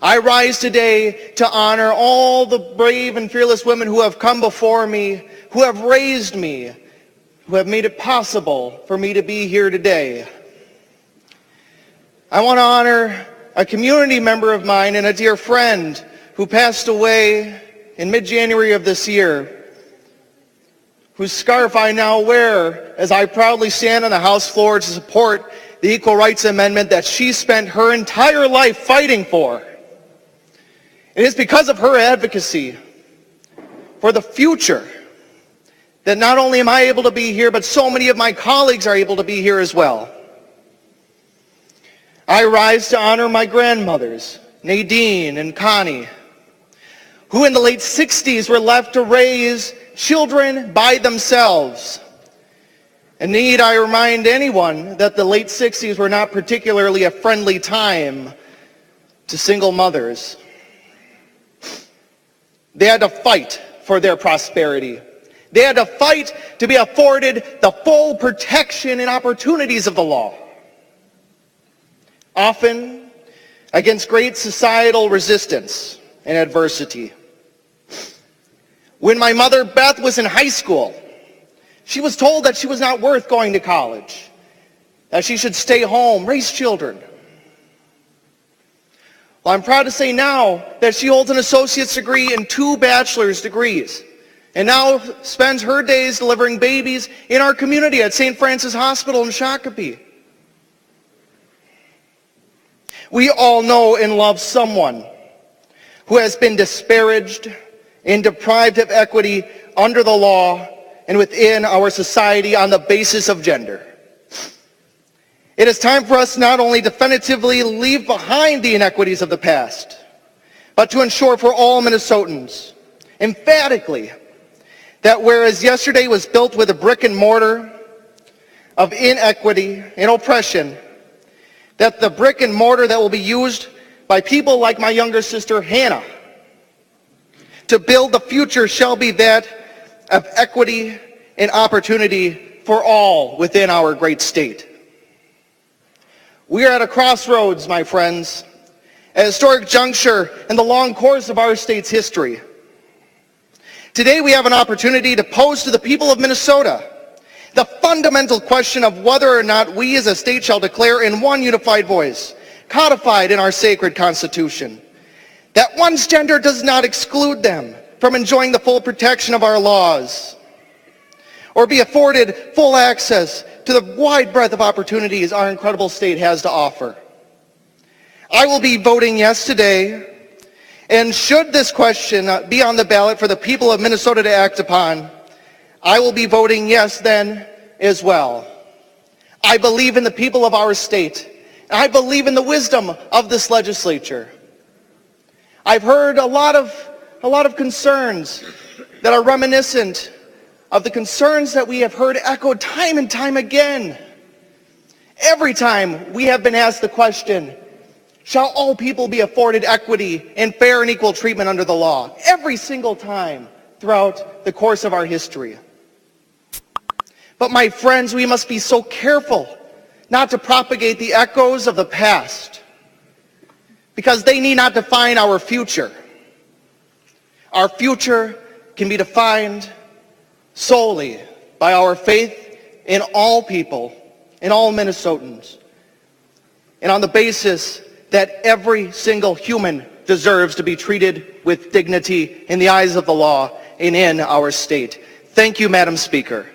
I rise today to honor all the brave and fearless women who have come before me, who have raised me, who have made it possible for me to be here today. I want to honor a community member of mine and a dear friend who passed away in mid-January of this year, whose scarf I now wear as I proudly stand on the House floor to support the Equal Rights Amendment that she spent her entire life fighting for. It is because of her advocacy for the future that not only am I able to be here, but so many of my colleagues are able to be here as well. I rise to honor my grandmothers, Nadine and Connie, who in the late 60s were left to raise children by themselves. And need I remind anyone that the late 60s were not particularly a friendly time to single mothers. They had to fight for their prosperity. They had to fight to be afforded the full protection and opportunities of the law. Often against great societal resistance and adversity. When my mother, Beth, was in high school, she was told that she was not worth going to college, that she should stay home, raise children. Well, I'm proud to say now that she holds an associate's degree and 2 bachelor's degrees, and now spends her days delivering babies in our community at St. Francis Hospital in Shakopee. We all know and love someone who has been disparaged and deprived of equity under the law and within our society on the basis of gender. It is time for us not only definitively leave behind the inequities of the past, but to ensure for all Minnesotans, emphatically, that whereas yesterday was built with a brick and mortar of inequity and oppression, that the brick and mortar that will be used by people like my younger sister Hannah to build the future shall be that of equity and opportunity for all within our great state. We are at a crossroads, my friends, a historic juncture in the long course of our state's history. Today we have an opportunity to pose to the people of Minnesota the fundamental question of whether or not we as a state shall declare in one unified voice, codified in our sacred Constitution, that one's gender does not exclude them from enjoying the full protection of our laws, or be afforded full access to the wide breadth of opportunities our incredible state has to offer. I will be voting yes today, and should this question be on the ballot for the people of Minnesota to act upon, I will be voting yes then as well. I believe in the people of our state, and I believe in the wisdom of this legislature. I've heard a lot of concerns that are reminiscent of the concerns that we have heard echoed time and time again. Every time we have been asked the question, shall all people be afforded equity and fair and equal treatment under the law? Every single time throughout the course of our history. But my friends, we must be so careful not to propagate the echoes of the past, because they need not define our future. Our future can be defined solely by our faith in all people, in all Minnesotans, and on the basis that every single human deserves to be treated with dignity in the eyes of the law and in our state. Thank you, Madam Speaker.